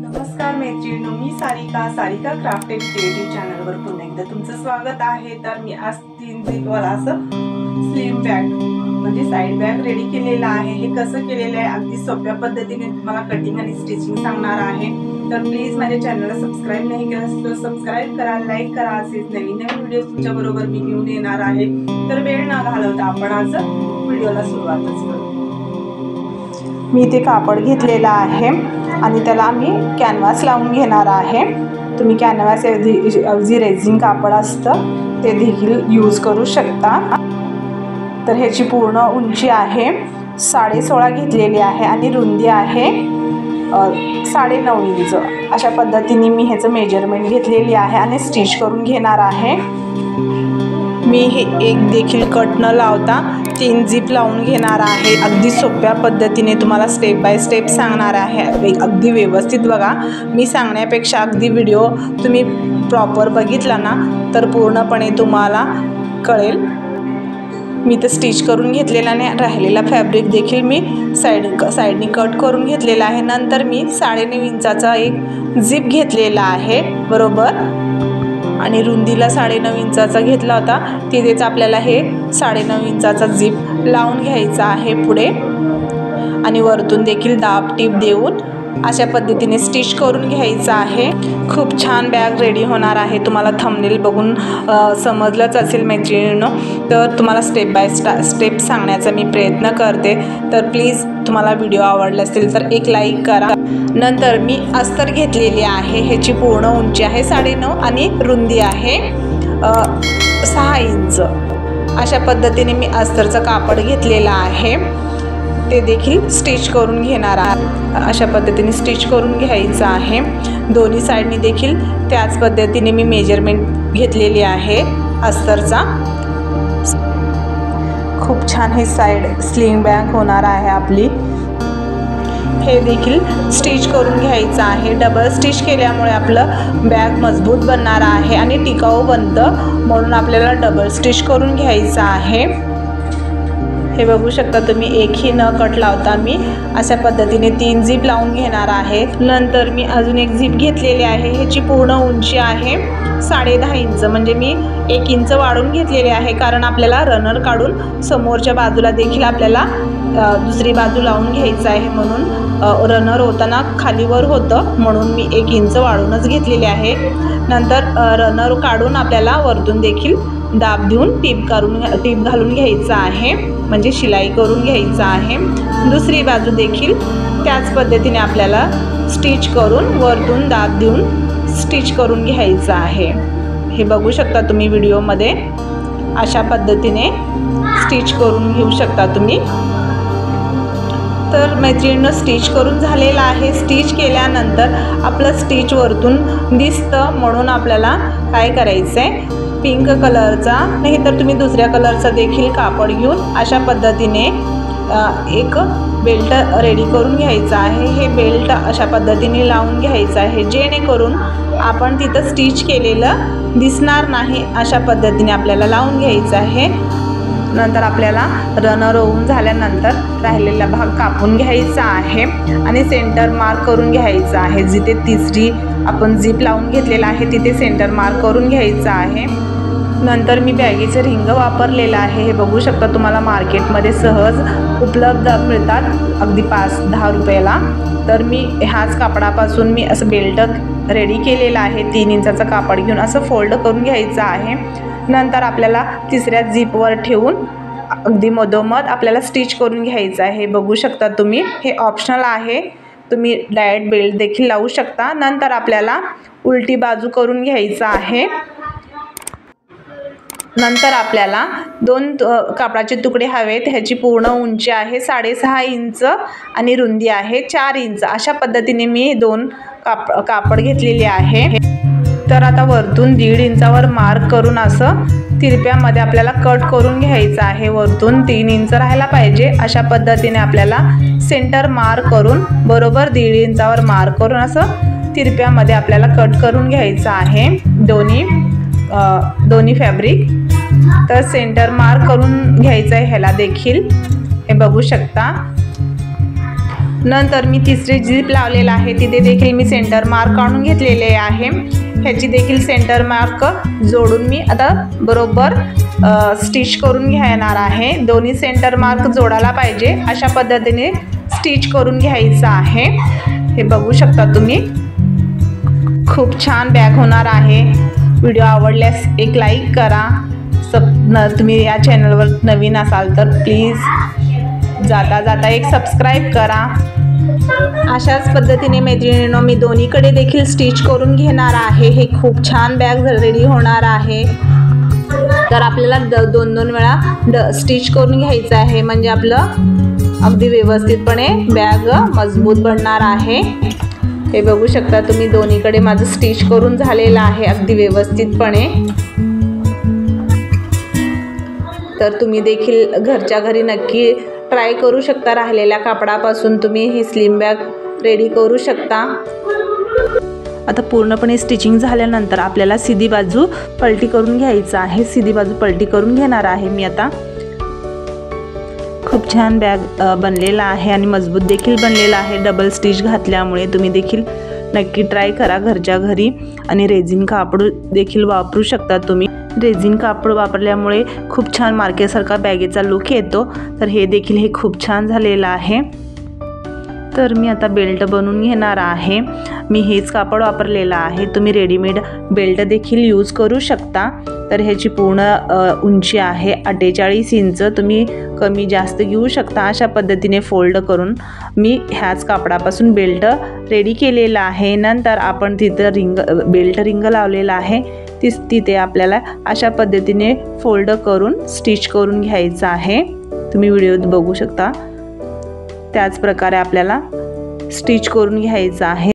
नमस्कार मैत्रिणींनो, मी Sarika craft end creative चॅनलवर पुन्हा एकदा तुमचं स्वागत आहे। तर मी आज 3 झिपवाला असं स्लिम बॅग म्हणजे साइड बॅग रेडी केलेला आहे। हे कसं केलेलं आहे अगदी सोप्या पद्धतीने तुम्हाला कटिंग आणि स्टिचिंग सांगणार आहे। तर प्लीज माझ्या चॅनलला सबस्क्राइब नाही केलं तर सबस्क्राइब करा, लाईक करा। असेच नवीन व्हिडिओ तुमच्या बरोबर मी घेऊन येणार आहे। तर वेळ न घालवता आपण आज व्हिडिओला सुरुवातच करू। मी ते कापड घेतलेला आहे आणि त्याला मी कॅनव्हास लावून घेणार आहे। तुम्ही कॅनव्हास ऐवजी रेझिन कापड असतं ते देखील यूज करू शकता। तर ह्याची पूर्ण उंची आहे 16.5 घेतलेली आहे आणि रुंदी आहे 9.5 इंच। अशा पद्धतीने मी ह्याचं मेजरमेंट घेतलेली आहे आणि स्टिच करून घेणार आहे। मी हे एक देखील कट न लावता 3 झिप लावून घेणार आहे। अगदी सोप्या पद्धतीने तुम्हाला स्टेप बाय स्टेप सांगणार आहे। अगदी व्यवस्थित बघा, मी सांगण्यापेक्षा अगदी व्हिडिओ तुम्ही प्रॉपर बघितला ना तर पूर्णपणे तुम्हाला कळेल। मी तर स्टिच करून घेतलेला आणि राहिलेला फॅब्रिक देखील मी साइडनी कट करून घेतलेला आहे। नंतर मी 9.5 इंचाचा एक झिप घेतलेला आहे बरोबर, आणि रुंदीला 9.5 इंचाचा घेतला होता। तिथेच आपल्याला हे 9.5 इंचाचा झिप लावून घ्यायचा आहे पुढे, आणि वरतून देखील दाब टीप देऊन अशा पद्धतीने स्टिच करून घ्यायचं आहे। खूप छान बॅग रेडी होणार आहे। तुम्हाला थंबनेल बघून समजलंच असेल मैत्रिणींनो। तर तुम्हाला स्टेप बाय स्टेप सांगण्याचा मी प्रयत्न करते। तर प्लीज तुम्हाला व्हिडिओ आवडला असेल तर एक लाईक करा। नंतर मी अस्तर घेतलेली आहे। ह्याची पूर्ण उंची आहे 9.5 आणि रुंदी आहे 6 इंच। अशा पद्धतीने मी अस्तरचं कापड घेतलेलं आहे, ते देखील स्टिच करून घेणार आहे। अशा पद्धतीने स्टिच करून घ्यायचं आहे। दोन्ही साइडनी देखील त्याच पद्धतीने मी मेजरमेंट घेतलेली आहे अस्तरचा। खूप छान हे साइड स्लिंग बॅग होणार आहे आपली। हे देखील स्टिच करून घ्यायचं आहे। डबल स्टिच केल्यामुळे आपलं बॅग मजबूत बनणार आहे आणि टिकाऊ बनतं, म्हणून आपल्याला डबल स्टिच करून घ्यायचं आहे। हे बघू शकता तुम्ही, एकही न कट लावता मी अशा पद्धतीने 3 झिप लावून घेणार आहे। नंतर मी अजून एक झिप घेतलेली आहे। ह्याची पूर्ण उंची आहे 10.5 इंच, म्हणजे मी 1 इंच वाढवून घेतलेले आहे, कारण आपल्याला रनर काढून समोरच्या बाजूला देखील आपल्याला दुसरी बाजू लावून घ्यायचं आहे। म्हणून रनर होताना खालीवर होतं, म्हणून मी 1 इंच वाढवूनच घेतलेले आहे। नंतर रनर काढून आपल्याला वरतून देखील दाब देऊन टीप घालून घ्यायचं आहे, म्हणजे शिलाई करून घ्यायचं आहे। दुसरी बाजू देखील त्याच पद्धतीने आपल्याला स्टिच करून वरतून दाब देऊन स्टिच करून घ्यायचं आहे। हे बघू शकता तुम्ही व्हिडिओमध्ये, अशा पद्धतीने स्टिच करून घेऊ शकता तुम्ही। तर मैत्रिणींनो, स्टिच करून झालेला आहे। स्टिच केल्यानंतर आपलं स्टिच वरतून दिसतं, म्हणून आपल्याला काय करायचं आहे, पिंक कलरचा नाही तर तुम्ही दुसऱ्या कलरचा देखील कापड घेऊन अशा पद्धतीने एक बेल्ट रेडी करून घ्यायचा आहे। हे बेल्ट अशा पद्धतीने लावून घ्यायचं आहे, जेणेकरून आपण तिथं स्टिच केलेलं दिसणार नाही। अशा पद्धतीने आपल्याला लावून घ्यायचं आहे। नंतर आपल्याला रनर होऊन झाल्यानंतर राहिलेला भाग कापून घ्यायचा आहे आणि सेंटर मार्क करून घ्यायचा आहे। जिथे तिसरी आपण झिप लावून घेतलेला आहे तिथे सेंटर मार्क करून घ्यायचा आहे। नंतर मी बॅगेचं रिंग वापरलेलं आहे। हे बघू शकता, तुम्हाला मार्केटमध्ये सहज उपलब्ध मिळतात अगदी 5-10 रुपयाला। तर मी ह्याच कापडापासून मी असं बेल्ट रेडी केलेलं आहे। 3 इंचाचं कापड घेऊन असं फोल्ड करून घ्यायचं आहे। नंतर आपल्याला तिसऱ्या झिपवर ठेवून अगदी मधोमध आपल्याला स्टिच करून घ्यायचं आहे। बघू शकता तुम्ही, हे ऑप्शनल आहे, तुम्ही डायरेक्ट बेल्ट देखील लावू शकता। नंतर आपल्याला उलटी बाजू करून घ्यायचं आहे। नंतर आपल्याला 2 कापडाचे तुकडे हवेत। ह्याची पूर्ण उंची आहे 6.5 इंच आणि रुंदी आहे 4 इंच। अशा पद्धतीने मी 2 कापड घेतलेले आहे। तर आता वरतून 1.5 इंचावर मार्क करून असं तिरप्यामध्ये आपल्याला कट करून घ्यायचं आहे। वरतून 3 इंच राहायला पाहिजे, अशा पद्धतीने आपल्याला सेंटर मार्क करून बरोबर 1.5 इंचावर मार्क करून असं तिरप्यामध्ये आपल्याला कट करून घ्यायचं आहे दोन्ही फॅब्रिक। तर सेंटर मार्क करून घ्यायचं आहे ह्याला देखील, हे बघू शकता। नंतर मी तिसरी झिप लावलेला आहे तिथे देखील मी सेंटर मार्क काढून घेतलेले आहे। ह्याची देखील सेंटर मार्क जोडून मी आता बरोबर स्टिच करून घेणार आहे। दोन्ही सेंटर मार्क जोडायला पाहिजे अशा पद्धतीने स्टिच करून घ्यायचं आहे। हे बघू शकता तुम्ही, खूप छान बॅग होणार आहे। व्हिडिओ आवडल्यास एक लाईक करा। तुम्ही या चॅनलवर नवीन असाल तर प्लीज जाता जाता एक सबस्क्राईब करा। अशाच पद्धतीने मैत्रिणींनो मी दोन्हीकडे देखील स्टिच करून घेणार आहे। हे खूप छान बॅग रेडी होणार आहे। तर आपल्याला दोन वेळा स्टिच करून घ्यायचं आहे, म्हणजे आपलं अगदी व्यवस्थितपणे बॅग मजबूत बनणार आहे। हे बघू शकता तुम्ही, दोन्हीकडे माझं स्टिच करून झालेलं आहे अगदी व्यवस्थितपणे। तर तुम्ही देखील घरच्या घरी नक्की ट्राय करू शकता। राहिलेल्या कापडापासून तुम्ही ही स्लिम बॅग रेडी करू शकता। आता पूर्णपणे स्टिचिंग झाल्यानंतर आपल्याला सीधी बाजू पलटी करून घ्यायचं आहे। सीधी बाजू पलटी करून घेणार आहे मी आता। खूप छान बॅग बनलेला आहे आणि मजबूत देखील बनलेला आहे डबल स्टिच घातल्यामुळे। तुम्ही देखील नक्की ट्राय करा घरच्या घरी। आणि रेझिन कापड देखील वापरू शकता तुम्ही। रेझिन कापड वापरल्यामुळे खूप छान मार्केसारखा बॅगेचा लुक येतो। तर हे देखील हे खूप छान झालेलं आहे। तर मी आता बेल्ट बनवून घेणार आहे। मी हेच कापड वापरलेलं आहे, तुम्ही रेडीमेड बेल्ट देखील यूज करू शकता। तर ह्याची पूर्ण उंची आहे 48 इंच, तुम्ही कमी जास्त घेऊ शकता। अशा पद्धतीने फोल्ड करून मी ह्याच कापडापासून बेल्ट रेडी केलेला आहे। नंतर आपण तिथं बेल्ट रिंग लावलेला आहे, तिथे आपल्याला अशा पद्धतीने फोल्ड करून स्टिच करून घ्यायचं आहे। तुम्ही व्हिडिओत बघू शकता, त्याच प्रकारे आपल्याला स्टिच करून घ्यायचं आहे।